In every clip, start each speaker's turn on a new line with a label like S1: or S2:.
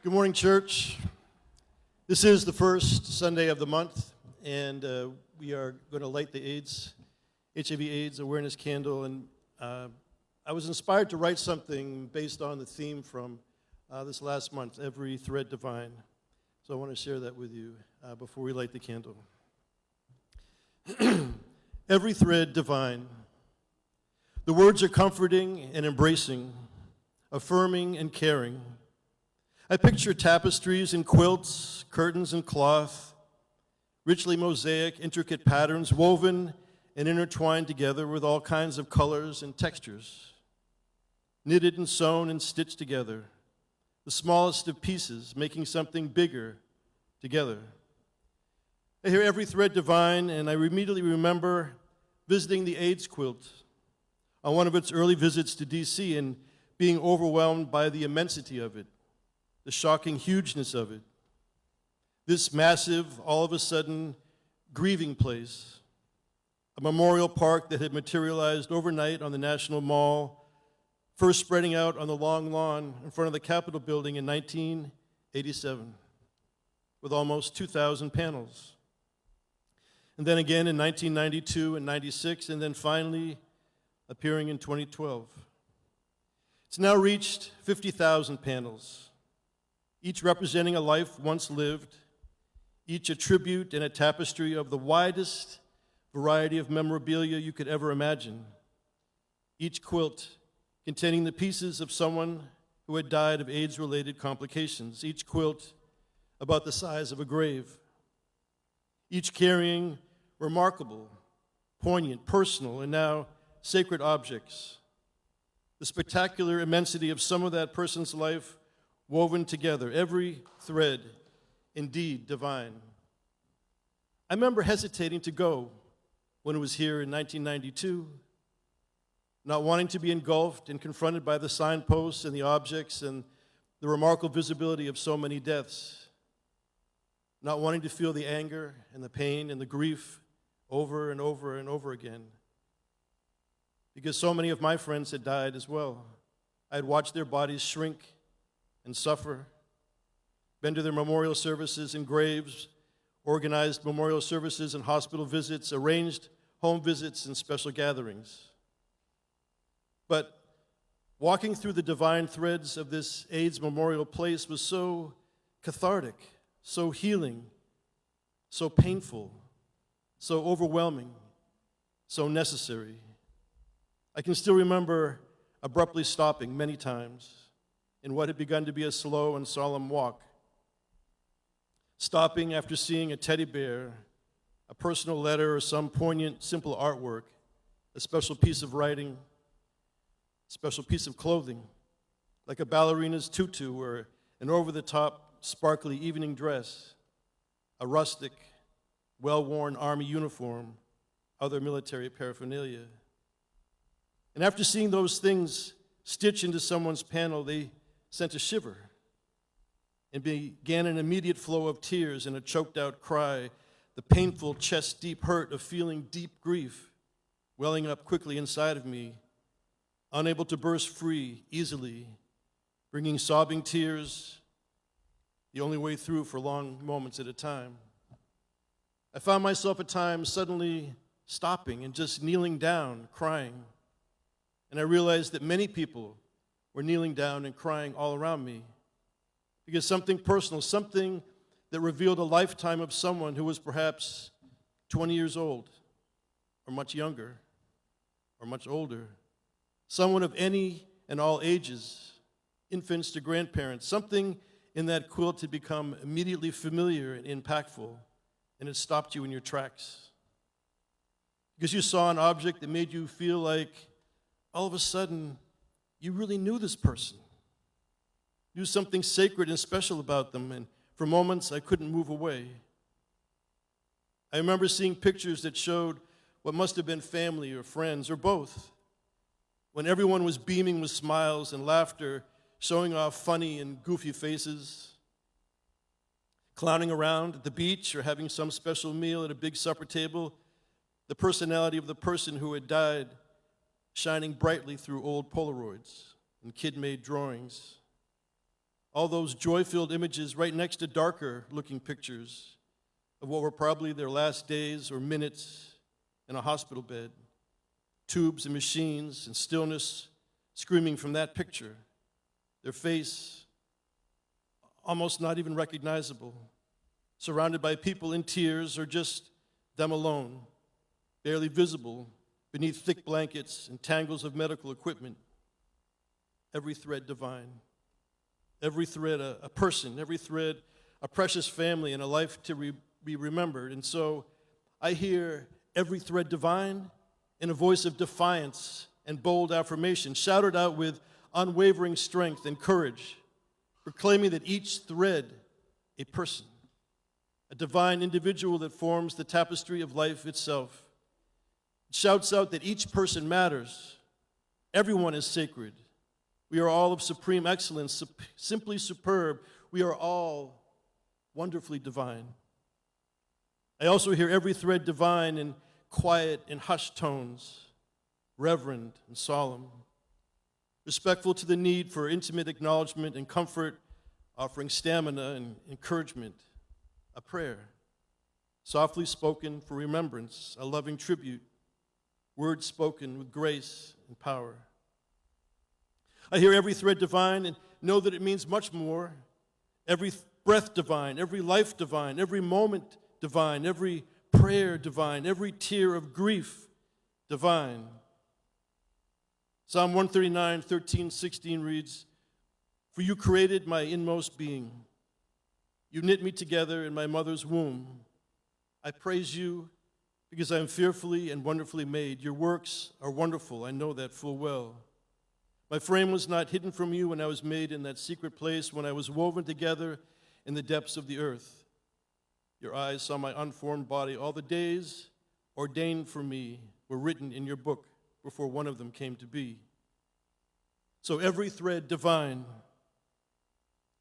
S1: Good morning, church. This is the first Sunday of the month, and we are going to light the HIV/AIDS awareness candle. And I was inspired to write something based on the theme from this last month, Every Thread Divine. So I want to share that with you before we light the candle. Every thread divine. The words are comforting and embracing, affirming and caring. I picture tapestries and quilts, curtains and cloth, richly mosaic, intricate patterns woven and intertwined together with all kinds of colors and textures, knitted and sewn and stitched together, the smallest of pieces making something bigger together. I hear every thread divine, and I immediately remember visiting the AIDS quilt on one of its early visits to D.C. and being overwhelmed by the immensity of it, the shocking hugeness of it. This massive, all of a sudden, grieving place, a memorial park that had materialized overnight on the National Mall, first spreading out on the long lawn in front of the Capitol building in 1987, with almost 2,000 panels. And then again in 1992 and 96, and then finally appearing in 2012. It's now reached 50,000 panels, each representing a life once lived, each a tribute and a tapestry of the widest variety of memorabilia you could ever imagine, each quilt containing the pieces of someone who had died of AIDS-related complications, each quilt about the size of a grave, each carrying remarkable, poignant, personal, and now sacred objects, the spectacular immensity of some of that person's life woven together, every thread indeed divine. I remember hesitating to go when it was here in 1992, not wanting to be engulfed and confronted by the signposts and the objects and the remarkable visibility of so many deaths, not wanting to feel the anger and the pain and the grief over and over and over again, because so many of my friends had died as well. I had watched their bodies shrink and suffer, been to their memorial services and graves, organized memorial services and hospital visits, arranged home visits and special gatherings. But walking through the divine threads of this AIDS memorial place was so cathartic, so healing, so painful, so overwhelming, so necessary. I can still remember abruptly stopping many times in what had begun to be a slow and solemn walk. Stopping after seeing a teddy bear, a personal letter, or some poignant, simple artwork, a special piece of writing, a special piece of clothing, like a ballerina's tutu or an over-the-top, sparkly evening dress, a rustic, well-worn army uniform, other military paraphernalia. And after seeing those things stitched into someone's panel, they sent a shiver and began an immediate flow of tears and a choked-out cry, the painful chest-deep hurt of feeling deep grief welling up quickly inside of me, unable to burst free easily, bringing sobbing tears the only way through for long moments at a time. I found myself at times suddenly stopping and just kneeling down, crying. And I realized that many people were kneeling down and crying all around me, because something personal, something that revealed a lifetime of someone who was perhaps 20 years old, or much younger, or much older, someone of any and all ages, infants to grandparents, something in that quilt had become immediately familiar and impactful, and it stopped you in your tracks. Because you saw an object that made you feel like all of a sudden you really knew this person, knew something sacred and special about them, and for moments I couldn't move away. I remember seeing pictures that showed what must have been family or friends or both, when everyone was beaming with smiles and laughter, showing off funny and goofy faces, clowning around at the beach or having some special meal at a big supper table, the personality of the person who had died shining brightly through old Polaroids and kid-made drawings. all those joy-filled images right next to darker-looking pictures of what were probably their last days or minutes in a hospital bed, tubes and machines and stillness screaming from that picture, their face almost not even recognizable, surrounded by people in tears or just them alone, barely visible beneath thick blankets and tangles of medical equipment. Every thread divine, every thread a person, every thread a precious family and a life to be remembered. And so I hear every thread divine in a voice of defiance and bold affirmation, shouted out with unwavering strength and courage, proclaiming that each thread a person, a divine individual that forms the tapestry of life itself. It shouts out that each person matters. Everyone is sacred. We are all of supreme excellence, simply superb. We are all wonderfully divine. I also hear every thread divine in quiet and hushed tones, reverent and solemn, respectful to the need for intimate acknowledgement and comfort, offering stamina and encouragement, a prayer, softly spoken for remembrance, a loving tribute, words spoken with grace and power. I hear every thread divine and know that it means much more. Every breath divine, every life divine, every moment divine, every prayer divine, every tear of grief divine. Psalm 139, 13, 16 reads, "For you created my inmost being. You knit me together in my mother's womb. I praise you because I am fearfully and wonderfully made. Your works are wonderful. I know that full well. My frame was not hidden from you when I was made in that secret place, when I was woven together in the depths of the earth. Your eyes saw my unformed body. All the days ordained for me were written in your book before one of them came to be." So every thread divine,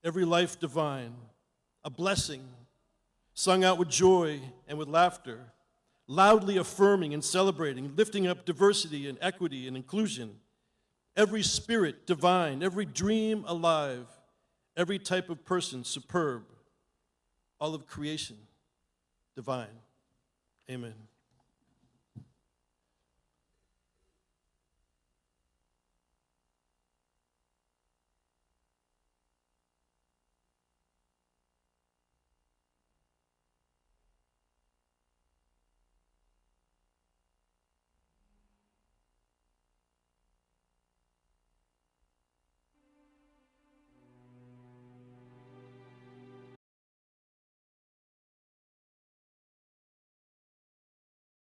S1: every life divine, a blessing, sung out with joy and with laughter, loudly affirming and celebrating, lifting up diversity and equity and inclusion. Every spirit divine, every dream alive, every type of person superb, all of creation divine. Amen.